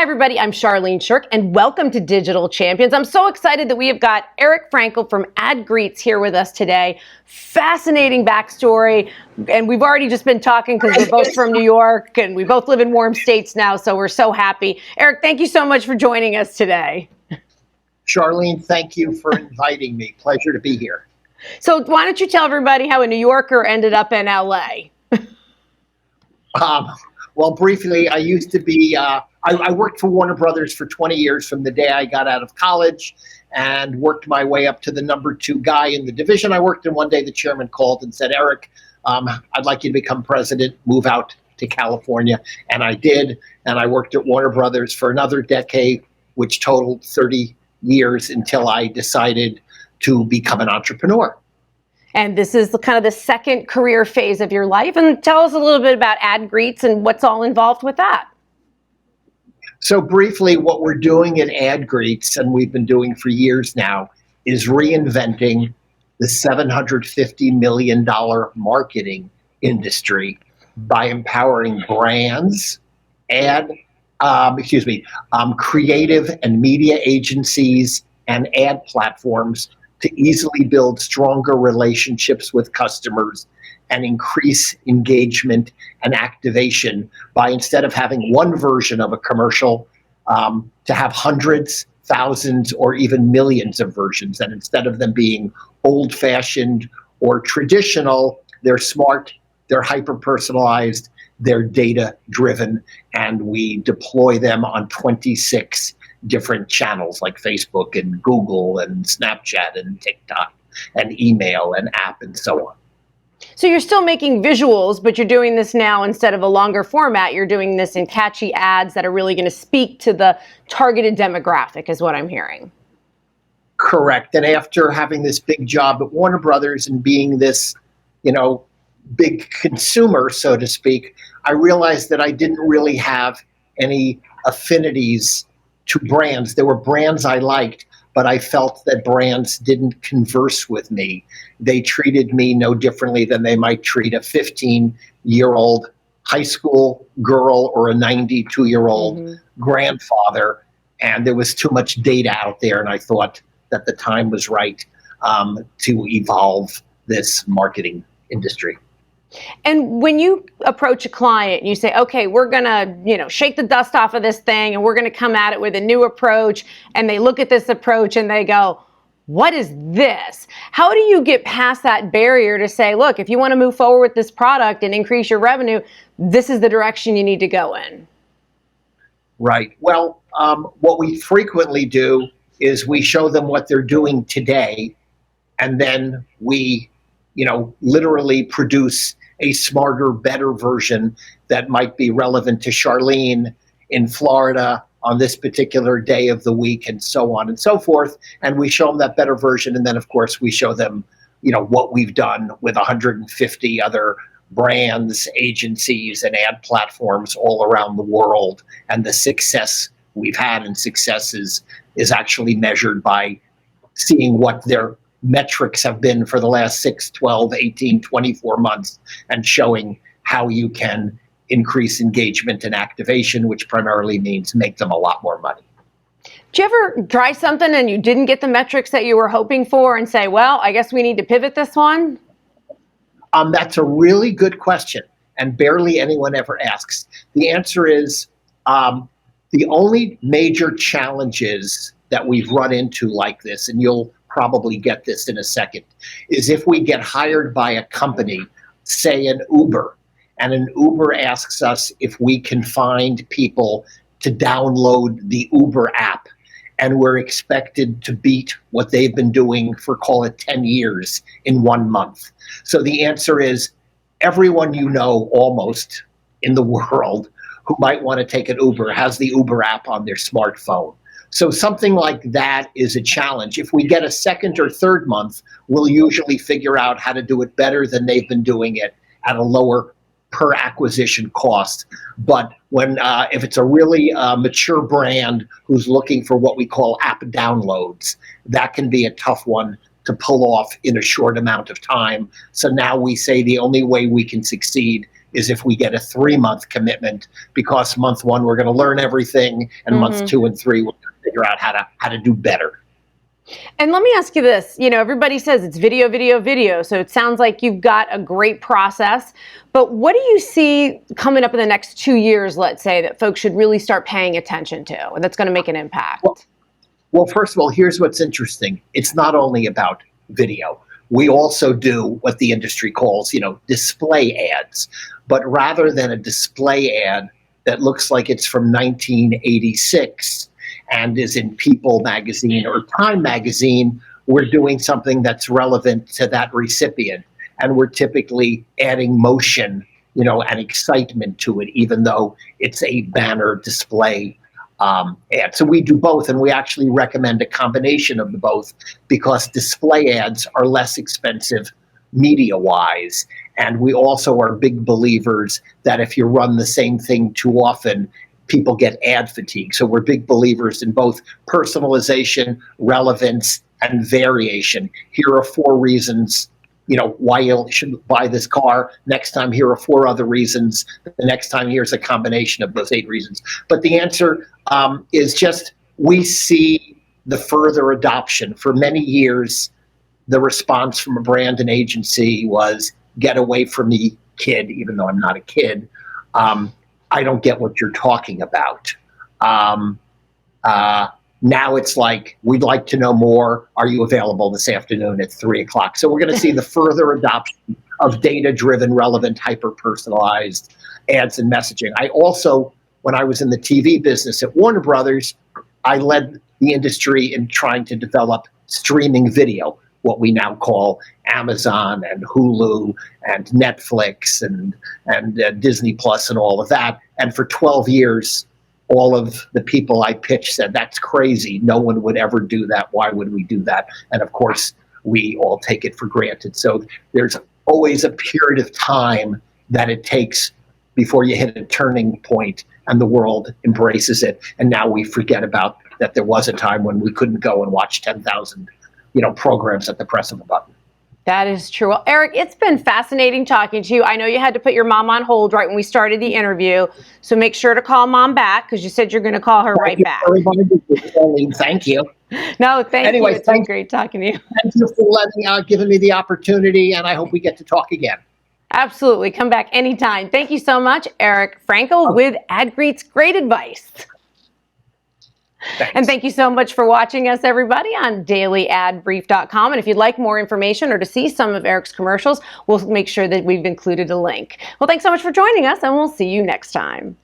everybody, I'm Charlene Shirk, and welcome to Digital Champions. I'm so excited that we have got Eric Frankel from AdGreetz here with us today. Fascinating backstory, and we've already just been talking because we're both from New York, and we both live in warm states now, so we're so happy. Eric, thank you so much for joining us today. Charlene, thank you for inviting me. Pleasure to be here. So why don't you tell everybody how a New Yorker ended up in LA? Well, briefly, I used to be, I worked for Warner Brothers for 20 years from the day I got out of college and worked my way up to the number 2 guy in the division I worked in. One day the chairman called and said, Eric, I'd like you to become president, move out to California. And I did. And I worked at Warner Brothers for another decade, which totaled 30 years until I decided to become an entrepreneur. And this is kind of the second career phase of your life. And tell us a little bit about AdGreetz and what's all involved with that. So briefly, what we're doing at AdGreetz, and we've been doing for years now, is reinventing the $750 million marketing industry by empowering brands and creative and media agencies and ad platforms to easily build stronger relationships with customers and increase engagement and activation by, instead of having one version of a commercial, to have hundreds, thousands, or even millions of versions. And instead of them being old-fashioned or traditional, they're smart, they're hyper-personalized, they're data-driven, and we deploy them on 26 different channels like Facebook and Google and Snapchat and TikTok and email and app and so on. So you're still making visuals, but you're doing this now instead of a longer format. You're doing this in catchy ads that are really going to speak to the targeted demographic, is what I'm hearing. Correct. And after having this big job at Warner Brothers and being this, big consumer, so to speak, I realized that I didn't really have any affinities to brands. There were brands I liked, but I felt that brands didn't converse with me. They treated me no differently than they might treat a 15-year-old high school girl or a 92-year-old grandfather. And there was too much data out there, and I thought that the time was right to evolve this marketing industry. And when you approach a client, you say, okay, we're going to, shake the dust off of this thing and we're going to come at it with a new approach. And they look at this approach and they go, what is this? How do you get past that barrier to say, look, if you want to move forward with this product and increase your revenue, this is the direction you need to go in? Right. Well, what we frequently do is we show them what they're doing today, and then we literally produce a smarter, better version that might be relevant to Charlene in Florida on this particular day of the week, and so on and so forth. And we show them that better version. And then, of course, we show them, what we've done with 150 other brands, agencies, and ad platforms all around the world. And the success we've had, and success is actually measured by seeing what their metrics have been for the last 6, 12, 18, 24 months, and showing how you can increase engagement and activation, which primarily means make them a lot more money. Did you ever try something and you didn't get the metrics that you were hoping for and say, well, I guess we need to pivot this one? That's a really good question, and barely anyone ever asks. The answer is the only major challenges that we've run into like this, and you'll probably get this in a second, is if we get hired by a company, say an Uber, and an Uber asks us if we can find people to download the Uber app, and we're expected to beat what they've been doing for, call it 10 years in 1 month. So the answer is everyone almost in the world who might want to take an Uber has the Uber app on their smartphone. So something like that is a challenge. If we get a second or third month, we'll usually figure out how to do it better than they've been doing it at a lower per acquisition cost. But if it's a really mature brand who's looking for what we call app downloads, that can be a tough one to pull off in a short amount of time. So now we say the only way we can succeed is if we get a 3-month commitment, because month 1 we're going to learn everything, and month 2 and 3 we're going to figure out how to do better. And let me ask you this, everybody says it's video, video, video. So it sounds like you've got a great process, but what do you see coming up in the next 2 years, let's say, that folks should really start paying attention to, that's going to make an impact? Well, first of all, here's what's interesting. It's not only about video. We also do what the industry calls, display ads. But rather than a display ad that looks like it's from 1986 and is in People magazine or Time magazine, we're doing something that's relevant to that recipient. And we're typically adding motion, and excitement to it, even though it's a banner display ad. So we do both, and we actually recommend a combination of the both, because display ads are less expensive media-wise. And we also are big believers that if you run the same thing too often, people get ad fatigue. So we're big believers in both personalization, relevance, and variation. Here are 4 reasons, why you should buy this car. Next time, here are 4 other reasons. The next time, here's a combination of those 8 reasons. But the answer is just, we see the further adoption. For many years, the response from a brand and agency was, get away from me, kid, even though I'm not a kid. I don't get what you're talking about. Now it's like, we'd like to know more. Are you available this afternoon at 3:00? So we're going to see the further adoption of data-driven, relevant, hyper-personalized ads and messaging. I also, when I was in the TV business at Warner Brothers, I led the industry in trying to develop streaming video, what we now call Amazon and Hulu and Netflix and Disney Plus and all of that. And for 12 years, all of the people I pitched said, that's crazy. No one would ever do that. Why would we do that? And of course, we all take it for granted. So there's always a period of time that it takes before you hit a turning point and the world embraces it. And now we forget about that there was a time when we couldn't go and watch 10,000 programs at the press of a button. That is true. Well, Eric, it's been fascinating talking to you. I know you had to put your mom on hold right when we started the interview, so make sure to call mom back, because you said you're going to call her right back. Thank you. No, thank you. It's been great talking to you. Thank you for giving me the opportunity, and I hope we get to talk again. Absolutely. Come back anytime. Thank you so much, Eric Frankel with AdGreetz. Great advice. Thanks. And thank you so much for watching us, everybody, on dailyadbrief.com. And if you'd like more information or to see some of Eric's commercials, we'll make sure that we've included a link. Well, thanks so much for joining us, and we'll see you next time.